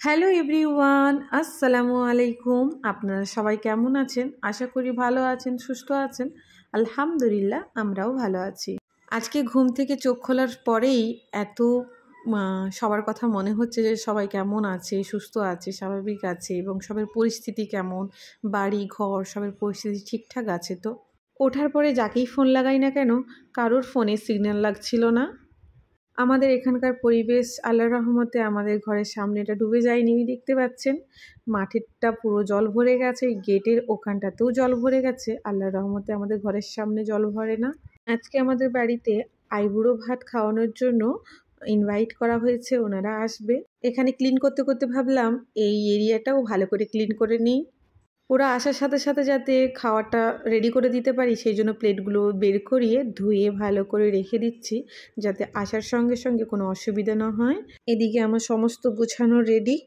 Hello everyone, আসসালামু আলাইকুম। আপনারা সবাই কেমন আছেন? আশা করি ভালো আছেন, সুস্থ আছেন। আলহামদুলিল্লাহ, আমরাও ভালো আছি। আজকে ঘুম থেকে চোখ খোলার পরেই এত সবার কথা মনে হচ্ছে যে সবাই কেমন আছে, সুস্থ আছে, স্বাভাবিক আছে এবং সবার পরিস্থিতি কেমন, বাড়ি ঘর সবার পরিস্থিতি ঠিকঠাক আছে। তো ওঠার পরে যাকেই ফোন লাগাই না কেন, কারোর ফোনে সিগন্যাল লাগছিল না। আমাদের এখানকার পরিবেশ আল্লাহর রহমতে আমাদের ঘরের সামনেটা ডুবে যায়নি, দেখতে পাচ্ছেন। মাঠেরটা পুরো জল ভরে গেছে, গেটের ওখানটাতেও জল ভরে গেছে। আল্লাহর রহমতে আমাদের ঘরের সামনে জল ভরে না। আজকে আমাদের বাড়িতে আইবুড়ো ভাত খাওয়ানোর জন্য ইনভাইট করা হয়েছে, ওনারা আসবে। এখানে ক্লিন করতে করতে ভাবলাম এই এরিয়াটাও ভালো করে ক্লিন করে নিই। ওরা আসার সাথে সাথে যাতে খাওয়াটা রেডি করে দিতে পারি, সেই জন্য প্লেটগুলো বের করিয়ে ধুয়ে ভালো করে রেখে দিচ্ছি, যাতে আসার সঙ্গে সঙ্গে কোনো অসুবিধা না হয়। এদিকে আমার সমস্ত গোছানো রেডি।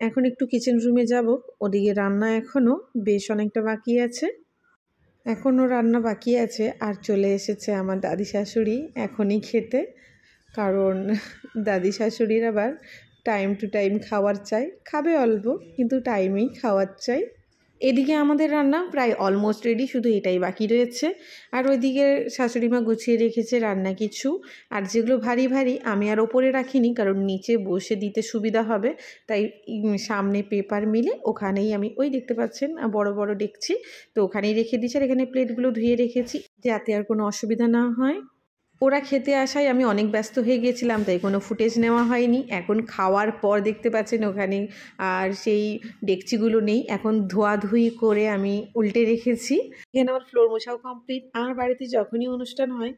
এখন একটু কিচেন রুমে যাব। ওদিকে রান্না এখনও বেশ অনেকটা বাকি আছে, এখনও রান্না বাকি আছে। আর চলে এসেছে আমার দাদি শাশুড়ি এখনই খেতে, কারণ দাদি শাশুড়ির আবার টাইম টু টাইম খাওয়ার চাই, খাবে অল্প কিন্তু টাইমেই খাওয়ার চাই। এদিকে আমাদের রান্না প্রায় অলমোস্ট রেডি, শুধু এটাই বাকি রয়েছে। আর ওইদিকে শাশুড়িমা গুছিয়ে রেখেছে রান্না কিছু। আর যেগুলো ভারী ভারী আমি আর ওপরে রাখিনি, কারণ নিচে বসে দিতে সুবিধা হবে, তাই সামনে পেপার মিলে ওখানেই আমি, ওই দেখতে পাচ্ছেন বড় বড় ডেকছি, তো ওখানেই রেখে দিচ্ছি। আর এখানে প্লেটগুলো ধুয়ে রেখেছি যাতে আর কোনো অসুবিধা না হয়। ওরা খেতে আসায় আমি অনেক ব্যস্ত হয়ে গিয়েছিলাম, তাই কোনো ফুটেজ নেওয়া হয়নি। এখন খাওয়ার পর দেখতে পাচ্ছেন ওখানে আর সেই ডেকচিগুলো নেই, এখন ধোয়াধুয়ি করে আমি উল্টে রেখেছি। এখানে আমার ফ্লোর মোছাও কমপ্লিট। আমার বাড়িতে যখনই অনুষ্ঠান হয়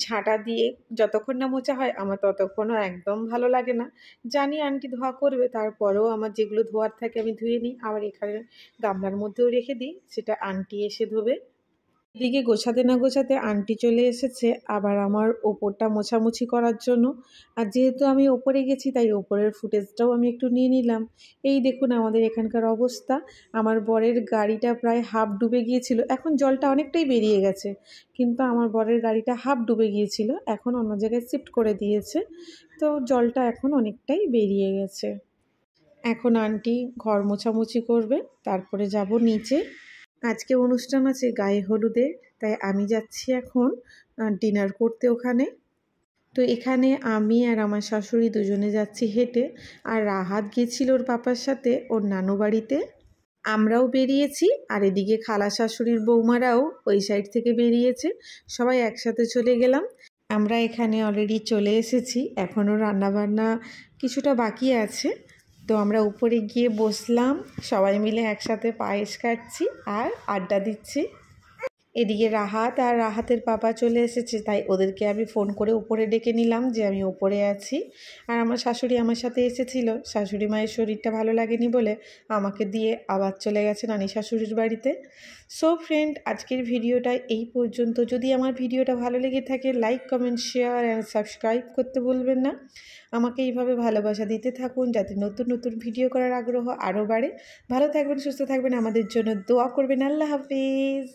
ঝাঁটা দিয়ে যতক্ষণ না মোছা হয় আমার ততক্ষণও একদম ভালো লাগে না। জানি আন্টি ধোয়া করবে, তারপরেও আমার যেগুলো ধোয়ার থাকে আমি ধুয়ে নিই, আবার এখানে গামলার মধ্যেও রেখে দিই, সেটা আন্টি এসে ধোবে। এদিকে গোছাতে না গোছাতে আন্টি চলে এসেছে আবার আমার ওপরটা মোছামুছি করার জন্য। আর যেহেতু আমি ওপরে গেছি তাই ওপরের ফুটেজটাও আমি একটু নিয়ে নিলাম। এই দেখুন আমাদের এখানকার অবস্থা। আমার বরের গাড়িটা প্রায় হাফ ডুবে গিয়েছিল, এখন জলটা অনেকটাই বেরিয়ে গেছে, কিন্তু আমার বরের গাড়িটা হাফ ডুবে গিয়েছিল, এখন অন্য জায়গায় শিফট করে দিয়েছে, তো জলটা এখন অনেকটাই বেরিয়ে গেছে। এখন আন্টি ঘর মোছামুছি করবে, তারপরে যাব নিচে। আজকে অনুষ্ঠান আছে গায়ে হলুদের, তাই আমি যাচ্ছি এখন ডিনার করতে ওখানে। তো এখানে আমি আর আমার শাশুড়ি দুজনে যাচ্ছি হেঁটে, আর রাহাত গিয়েছিল ওর পাপার সাথে ওর নানু বাড়িতে। আমরাও বেরিয়েছি, আর এদিকে খালা শাশুড়ির বৌমারাও ওই সাইড থেকে বেরিয়েছে, সবাই একসাথে চলে গেলাম। আমরা এখানে অলরেডি চলে এসেছি, এখনও রান্নাবান্না কিছুটা বাকি আছে। তো আমরা উপরে গিয়ে বসলাম, সবাই মিলে একসাথে পায়েস খাচ্ছি আর আড্ডা দিচ্ছি। এদিকে রাহাত আর রাহাতের পাপা চলে এসেছে, তাই ওদেরকে আমি ফোন করে উপরে ডেকে নিলাম যে আমি উপরে আছি। আর আমার শাশুড়ি আমার সাথে এসেছিল, শাশুড়ি মায়ের শরীরটা ভালো লাগেনি বলে আমাকে দিয়ে আবার চলে গেছে নানি শাশুড়ির বাড়িতে। সো ফ্রেন্ড, আজকের ভিডিওটা এই পর্যন্ত। যদি আমার ভিডিওটা ভালো লেগে থাকে like, comment, share and subscribe করতে ভুলবেন না। আমাকে এইভাবে ভালোবাসা দিতে থাকুন যাতে নতুন নতুন ভিডিও করার আগ্রহ আরও বাড়ে। ভালো থাকবেন, সুস্থ থাকবেন, আমাদের জন্য দোয়া করবেন। আল্লাহ হাফিজ।